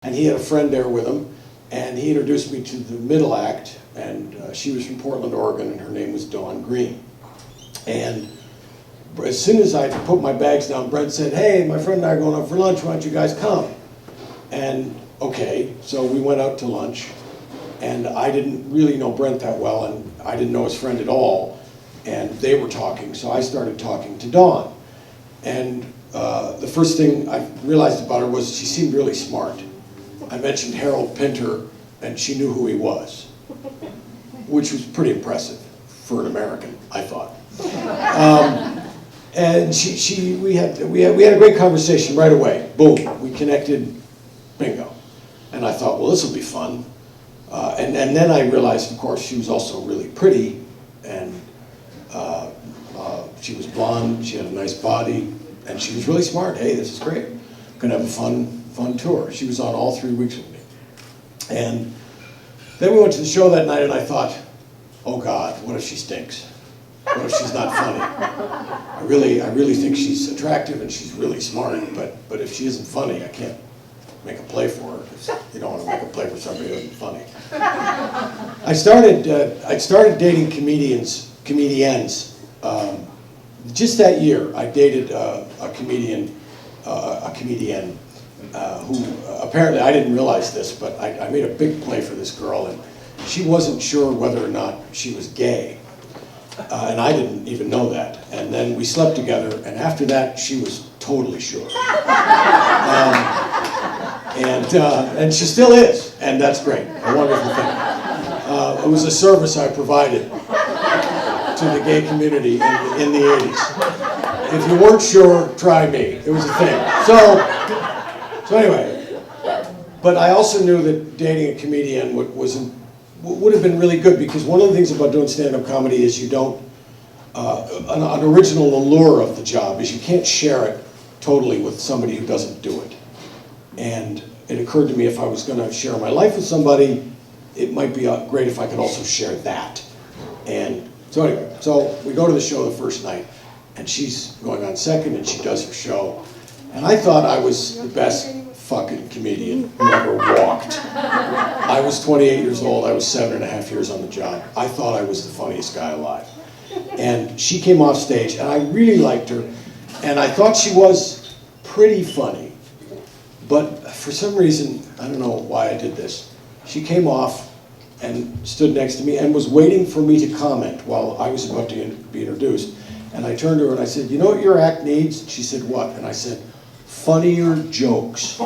and he had a friend there with him, and he introduced me to the middle act, and she was from Portland, Oregon, and her name was Dawn Green. And as soon as I put my bags down, Brent said, hey, my friend and I are going out for lunch, why don't you guys come? And okay, so we went out to lunch, and I didn't really know Brent that well, and I didn't know his friend at all, and they were talking, so I started talking to Dawn. And the first thing I realized about her was she seemed really smart. I mentioned Harold Pinter, and she knew who he was, which was pretty impressive for an American, I thought. And we had a great conversation right away. Boom, we connected, bingo. And I thought, well, this will be fun. And then I realized, of course, she was also really pretty, and she was blonde, she had a nice body, and she was really smart. Hey, this is great. Gonna have a fun tour. She was on all 3 weeks with me. And then we went to the show that night, and I thought, oh God, what if she stinks? What if she's not funny? I really think she's attractive and she's really smart, but if she isn't funny, I can't make a play for her, because you don't want to make a play for somebody who isn't funny. I started dating comedians. Just that year, I dated a comedian who apparently, I didn't realize this, but I made a big play for this girl, and she wasn't sure whether or not she was gay. And I didn't even know that. And then we slept together, and after that, she was totally sure. And she still is, and that's great, a wonderful thing. It was a service I provided to the gay community in the 80s. If you weren't sure, try me. It was a thing. So anyway, but I also knew that dating a comedian would have been really good, because one of the things about doing stand-up comedy is you don't, an original allure of the job is you can't share it totally with somebody who doesn't do it. And it occurred to me, if I was going to share my life with somebody, it might be great if I could also share that. And so anyway, so we go to the show the first night, and she's going on second, and she does her show. And I thought I was the best fucking comedian who ever walked. I was 28 years old, I was 7.5 years on the job. I thought I was the funniest guy alive. And she came off stage, and I really liked her, and I thought she was pretty funny. But for some reason, I don't know why I did this, she came off and stood next to me and was waiting for me to comment while I was about to be introduced. And I turned to her and I said, you know what your act needs? She said, what? And I said, funnier jokes.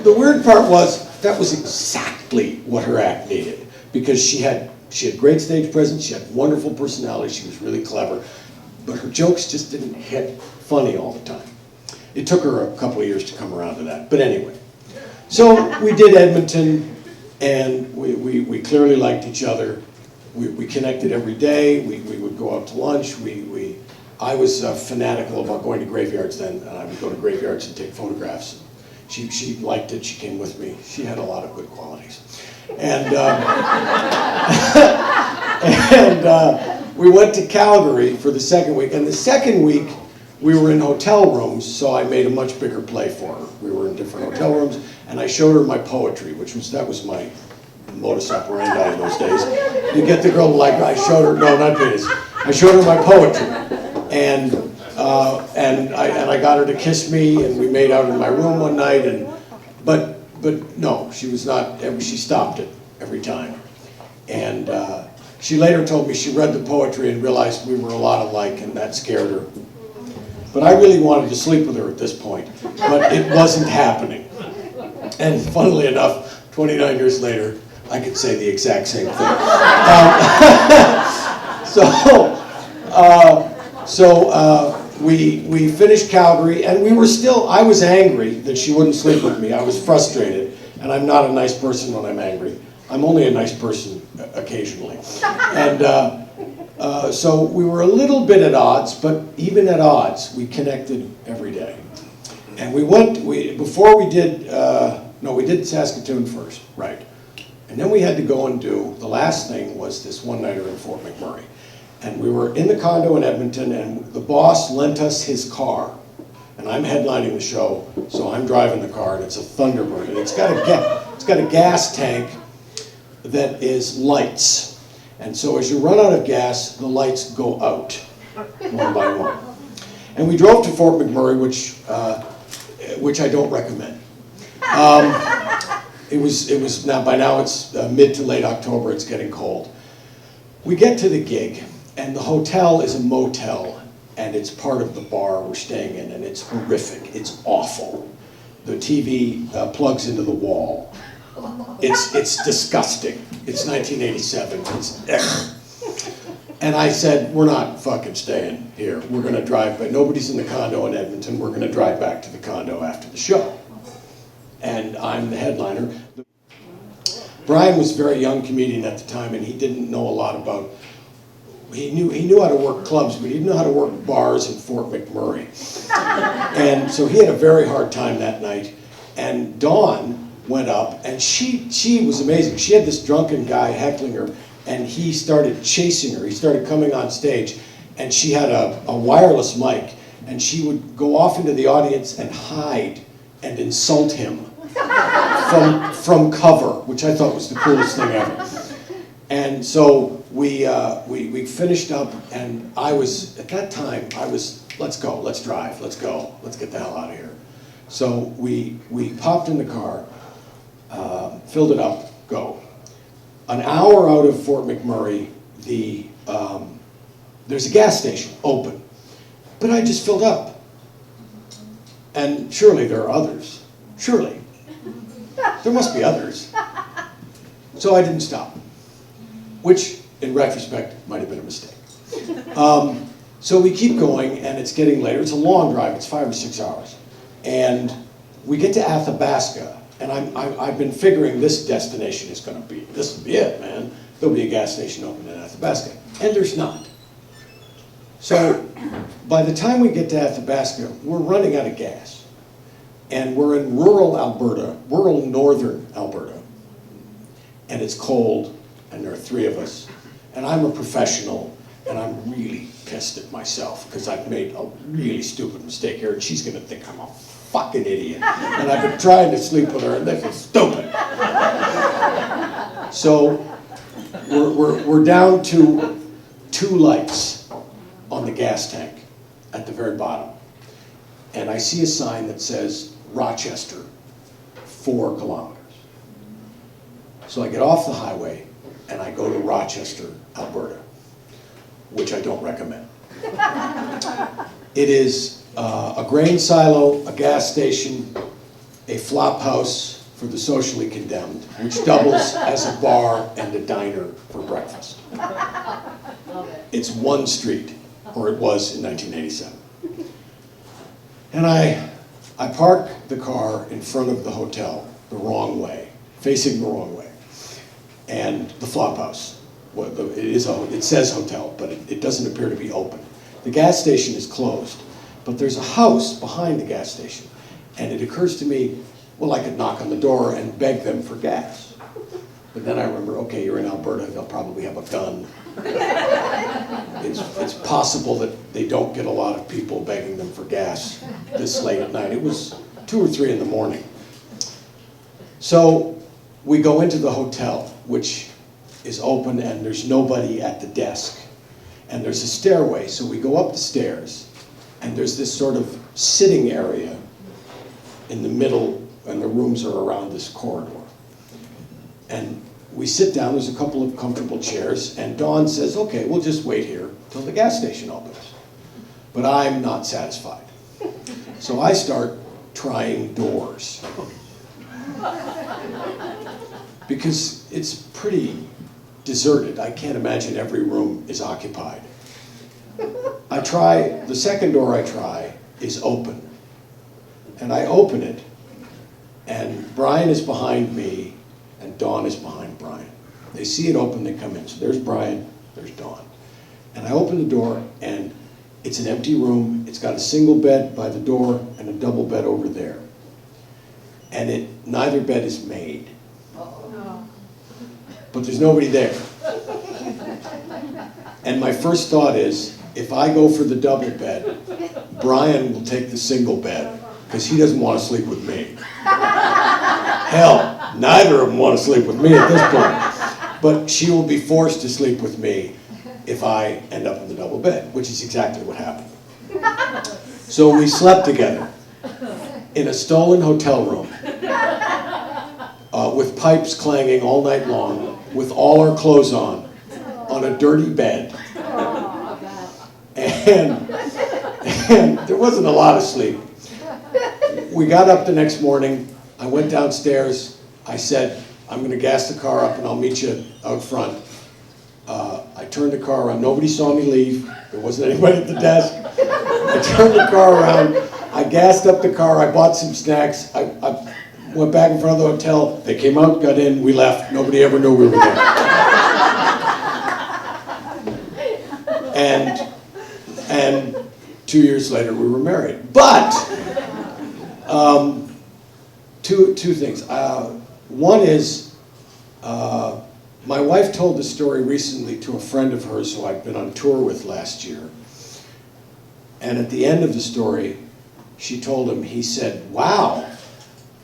The weird part was, that was exactly what her act needed, because she had great stage presence, she had wonderful personality, she was really clever, but her jokes just didn't hit funny all the time. It took her a couple of years to come around to that, but anyway. So we did Edmonton, and we clearly liked each other. We connected every day, we would go out to lunch, I was fanatical about going to graveyards then, and I would go to graveyards and take photographs. She liked it, she came with me, she had a lot of good qualities. And, we went to Calgary for the second week, and the second week we were in hotel rooms, so I made a much bigger play for her. We were in different hotel rooms, and I showed her my poetry, that was my modus operandi in those days. You get the girl to like, I showed her, no, not this. I showed her my poetry, and I got her to kiss me, and we made out in my room one night, but no, she was not. She stopped it every time, and she later told me she read the poetry and realized we were a lot alike, and that scared her. But I really wanted to sleep with her at this point, but it wasn't happening. And funnily enough, 29 years later, I could say the exact same thing. We finished Calgary, and I was angry that she wouldn't sleep with me. I was frustrated, and I'm not a nice person when I'm angry. I'm only a nice person occasionally. And so we were a little bit at odds, but even at odds, we connected every day. And we did Saskatoon first, right? And then we had to go and the last thing was this one-nighter in Fort McMurray. And we were in the condo in Edmonton, and the boss lent us his car And I'm headlining the show, so I'm driving the car, and it's a Thunderbird, and it's got a gas tank that is lights. And so as you run out of gas, the lights go out, one by one. And we drove to Fort McMurray, which I don't recommend. It was now, by now it's mid to late October, it's getting cold. We get to the gig, and the hotel is a motel, and it's part of the bar we're staying in, and it's horrific, it's awful. The TV plugs into the wall. It's disgusting. It's 1987, And I said, we're not fucking staying here. We're gonna drive, but nobody's in the condo in Edmonton. We're gonna drive back to the condo after the show. And I'm the headliner. Brian was a very young comedian at the time, and he didn't know a lot about, he knew how to work clubs, but he didn't know how to work bars in Fort McMurray. And so he had a very hard time that night. And Dawn went up, and she was amazing. She had this drunken guy heckling her, and he started chasing her. He started coming on stage, and she had a wireless mic, and she would go off into the audience and hide and insult him from cover, which I thought was the coolest thing ever. And so we finished up, and I was, at that time, let's go, let's drive, let's go, let's get the hell out of here. So we popped in the car, filled it up, go. An hour out of Fort McMurray, there's a gas station open, but I just filled up. And surely there are others, surely. There must be others. So I didn't stop, which in retrospect might have been a mistake. So we keep going, and it's getting later. It's a long drive, it's 5 or 6 hours. And we get to Athabasca, and I've been figuring this destination is gonna be, this will be it, man. There'll be a gas station open in Athabasca, and there's not. So by the time we get to Athabasca, we're running out of gas. And we're in rural Alberta, rural northern Alberta. And it's cold, and there are 3 of us. And I'm a professional, and I'm really pissed at myself because I've made a really stupid mistake here, and she's gonna think I'm a fucking idiot. And I've been trying to sleep with her, and this is stupid. So we're down to 2 lights on the gas tank at the very bottom. And I see a sign that says Rochester, 4 kilometers. So I get off the highway and I go to Rochester, Alberta, which I don't recommend. It is a grain silo, a gas station, a flop house for the socially condemned, which doubles as a bar and a diner for breakfast. It's one street, or it was in 1987. And I park the car in front of the hotel the wrong way, facing the wrong way. And the flop house, it says hotel, but it doesn't appear to be open. The gas station is closed, but there's a house behind the gas station. And it occurs to me, well, I could knock on the door and beg them for gas. But then I remember, okay, you're in Alberta, they'll probably have a gun. It's possible that they don't get a lot of people begging them for gas this late at night. It was 2 or 3 in the morning. So we go into the hotel, which is open, and there's nobody at the desk. And there's a stairway, so we go up the stairs, and there's this sort of sitting area in the middle, and the rooms are around this corridor. And we sit down, there's a couple of comfortable chairs, and Dawn says, okay, we'll just wait here till the gas station opens. But I'm not satisfied. So I start trying doors. Because it's pretty deserted. I can't imagine every room is occupied. The second door I try is open. And I open it, and Brian is behind me, and Dawn is behind Brian. They see it open, they come in. So there's Brian, there's Dawn. And I open the door, and it's an empty room. It's got a single bed by the door and a double bed over there. And neither bed is made. But there's nobody there. And my first thought is, if I go for the double bed, Brian will take the single bed because he doesn't want to sleep with me. Hell, neither of them want to sleep with me at this point. But she will be forced to sleep with me if I end up in the double bed, which is exactly what happened. So we slept together in a stolen hotel room with pipes clanging all night long, with all our clothes on a dirty bed. And there wasn't a lot of sleep. We got up the next morning. I went downstairs. I said, I'm going to gas the car up and I'll meet you out front. I turned the car around. Nobody saw me leave. There wasn't anybody at the desk. I turned the car around. I gassed up the car. I bought some snacks. I went back in front of the hotel. They came out, got in, we left. Nobody ever knew we were there. And 2 years later, we were married. But two things. One is, my wife told the story recently to a friend of hers who I'd been on tour with last year. And at the end of the story, she told him, he said, wow,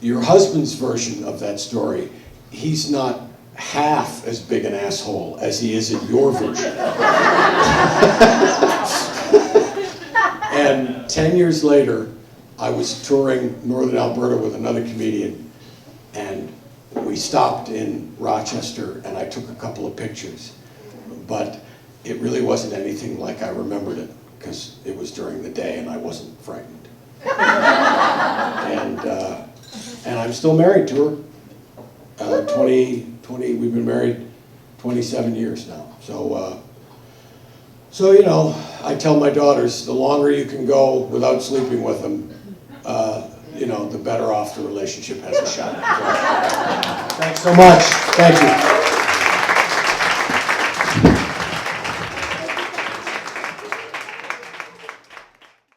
your husband's version of that story, he's not half as big an asshole as he is in your version. And 10 years later, I was touring Northern Alberta with another comedian, and we stopped in Rochester, and I took a couple of pictures. But it really wasn't anything like I remembered it, because it was during the day and I wasn't frightened. And I'm still married to her. We've been married 27 years now. So you know, I tell my daughters, the longer you can go without sleeping with them, you know, the better off the relationship has a shot. So, thanks so much. Thank you.